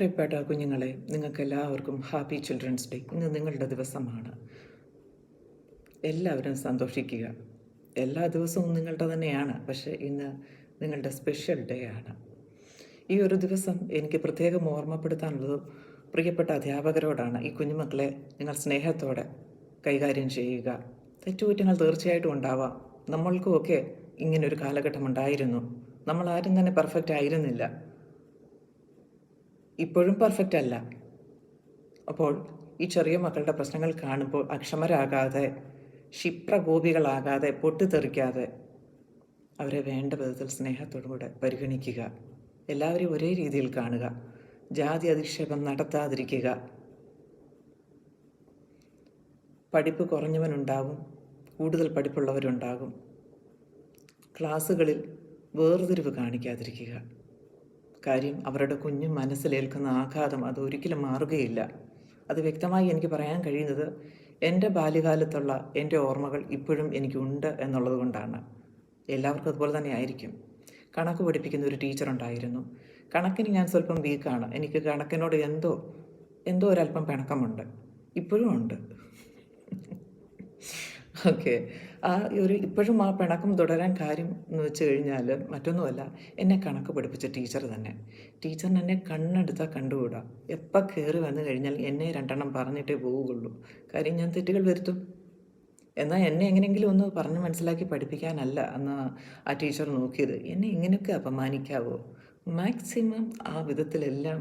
പ്രിയപ്പെട്ട കുഞ്ഞുങ്ങളെ, നിങ്ങൾക്കെല്ലാവർക്കും ഹാപ്പി ചിൽഡ്രൻസ് ഡേ. ഇന്ന് നിങ്ങളുടെ ദിവസമാണ്. എല്ലാവരും സന്തോഷിക്കുക. എല്ലാ ദിവസവും നിങ്ങളുടെ തന്നെയാണ്, പക്ഷേ ഇന്ന് നിങ്ങളുടെ സ്പെഷ്യൽ ഡേ ആണ്. ഈ ഒരു ദിവസം എനിക്ക് പ്രത്യേകം ഓർമ്മപ്പെടുത്താനുള്ളത് പ്രിയപ്പെട്ട അധ്യാപകരോടാണ്. ഈ കുഞ്ഞുമക്കളെ നിങ്ങൾ സ്നേഹത്തോടെ കൈകാര്യം ചെയ്യുക. തെറ്റുകുറ്റങ്ങൾ തീർച്ചയായിട്ടും ഉണ്ടാവാം. നമ്മൾക്കുമൊക്കെ ഇങ്ങനൊരു കാലഘട്ടം ഉണ്ടായിരുന്നു. നമ്മളാരും തന്നെ പെർഫെക്റ്റ് ആയിരുന്നില്ല, ഇപ്പോഴും പെർഫെക്റ്റ് അല്ല. അപ്പോൾ ഈ ചെറിയ മക്കളുടെ പ്രശ്നങ്ങൾ കാണുമ്പോൾ അക്ഷമരാകാതെ, ക്ഷിപ്രകോപികളാകാതെ, പൊട്ടിത്തെറിക്കാതെ അവരെ വേണ്ട വിധത്തിൽ സ്നേഹത്തോടുകൂടെ പരിഗണിക്കുക. എല്ലാവരെയും ഒരേ രീതിയിൽ കാണുക. ജാതി അധിക്ഷേപം നടത്താതിരിക്കുക. പഠിപ്പ് കുറഞ്ഞവനുണ്ടാകും, കൂടുതൽ പഠിപ്പുള്ളവരുണ്ടാകും. ക്ലാസ്സുകളിൽ വേർതിരിവ് കാണിക്കാതിരിക്കുക. കാര്യം അവരുടെ കുഞ്ഞു മനസ്സിലേൽക്കുന്ന ആഘാതം അതൊരിക്കലും മാറുകയില്ല. അത് വ്യക്തമായി എനിക്ക് പറയാൻ കഴിയുന്നത് എൻ്റെ ബാല്യകാലത്തുള്ള എൻ്റെ ഓർമ്മകൾ ഇപ്പോഴും എനിക്കുണ്ട് എന്നുള്ളത് കൊണ്ടാണ്. എല്ലാവർക്കും അതുപോലെ തന്നെ ആയിരിക്കും. കണക്ക് പഠിപ്പിക്കുന്ന ഒരു ടീച്ചറുണ്ടായിരുന്നു. കണക്കിന് ഞാൻ സ്വല്പം വീക്കാണ്. എനിക്ക് കണക്കിനോട് എന്തോ ഒരല്പം പിണക്കമുണ്ട്, ഇപ്പോഴും ഉണ്ട്. ഓക്കെ, ഇപ്പോഴും ആ പിണക്കം തുടരാൻ കാര്യം എന്ന് വെച്ച് കഴിഞ്ഞാൽ മറ്റൊന്നുമല്ല, എന്നെ കണക്ക് പഠിപ്പിച്ച ടീച്ചർ തന്നെ. ടീച്ചറിന് എന്നെ കണ്ണെടുത്താൽ കണ്ടുകൂടാ. എപ്പോൾ കയറി വന്നു കഴിഞ്ഞാൽ എന്നെ രണ്ടെണ്ണം പറഞ്ഞിട്ടേ പോവുകയുള്ളൂ. കാര്യം ഞാൻ തെറ്റുകൾ വരുത്തും. എന്നാൽ എന്നെ എങ്ങനെയെങ്കിലും ഒന്ന് പറഞ്ഞ് മനസ്സിലാക്കി പഠിപ്പിക്കാനല്ല അന്ന് ആ ടീച്ചർ നോക്കിയത്. എന്നെ ഇങ്ങനെയൊക്കെ അപമാനിക്കാവോ? മാക്സിമം ആ വിധത്തിലെല്ലാം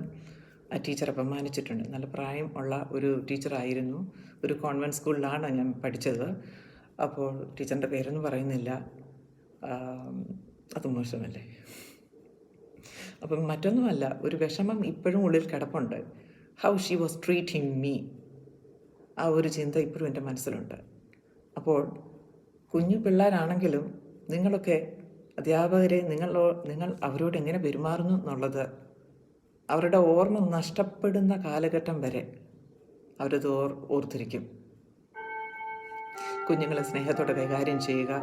ആ ടീച്ചർ അപമാനിച്ചിട്ടുണ്ട്. നല്ല പ്രായം ഉള്ള ഒരു ടീച്ചറായിരുന്നു. ഒരു കോൺവെൻറ്റ് സ്കൂളിലാണ് ഞാൻ പഠിച്ചത്. അപ്പോൾ ടീച്ചറിൻ്റെ പേരൊന്നും പറയുന്നില്ല, അത് മോശമല്ലേ. അപ്പം മറ്റൊന്നുമല്ല, ഒരു വിഷമം ഇപ്പോഴും ഉള്ളിൽ കിടപ്പുണ്ട്. How she was treating me, ആ ഒരു ചിന്ത ഇപ്പോഴും എൻ്റെ മനസ്സിലുണ്ട്. അപ്പോൾ കുഞ്ഞു പിള്ളേരാണെങ്കിലും നിങ്ങളൊക്കെ അധ്യാപകരെ നിങ്ങൾ അവരോട് എങ്ങനെ പെരുമാറുന്നു എന്നുള്ളത് അവരുടെ ഓർമ്മ നഷ്ടപ്പെടുന്ന കാലഘട്ടം വരെ അവരത് ഓർത്തിരിക്കും. കുഞ്ഞുങ്ങളെ സ്നേഹത്തോടെ കൈകാര്യം ചെയ്യുക.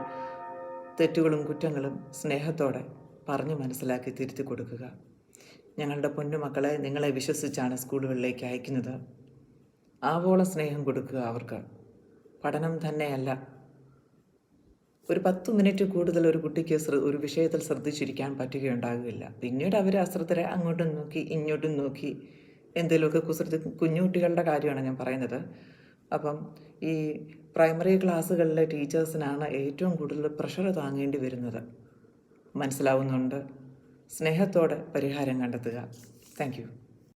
തെറ്റുകളും കുറ്റങ്ങളും സ്നേഹത്തോടെ പറഞ്ഞ് മനസ്സിലാക്കി തിരുത്തി കൊടുക്കുക. ഞങ്ങളുടെ പൊന്നുമക്കളെ നിങ്ങളെ വിശ്വസിച്ചാണ് സ്കൂളുകളിലേക്ക് അയക്കുന്നത്. ആവോളം സ്നേഹം കൊടുക്കുക അവർക്ക്. പഠനം തന്നെയല്ല, ഒരു 10 മിനിറ്റ് കൂടുതൽ ഒരു കുട്ടിക്ക് ഒരു വിഷയത്തിൽ ശ്രദ്ധിച്ചിരിക്കാൻ പറ്റുകയുണ്ടാകില്ല. പിന്നീട് അവർ അശ്രദ്ധരെ അങ്ങോട്ടും നോക്കി ഇങ്ങോട്ടും നോക്കി എന്തെങ്കിലുമൊക്കെ കുസൃതി. കുഞ്ഞുകുട്ടികളുടെ കാര്യമാണ് ഞാൻ പറയുന്നത്. അപ്പം ഈ പ്രൈമറി ക്ലാസ്സുകളിലെ ടീച്ചേഴ്സിനാണ് ഏറ്റവും കൂടുതൽ പ്രഷർ താങ്ങേണ്ടി വരുന്നത്. മനസ്സിലാവുന്നുണ്ട്. സ്നേഹത്തോടെ പരിഹാരം കണ്ടെത്തുക. Thank you.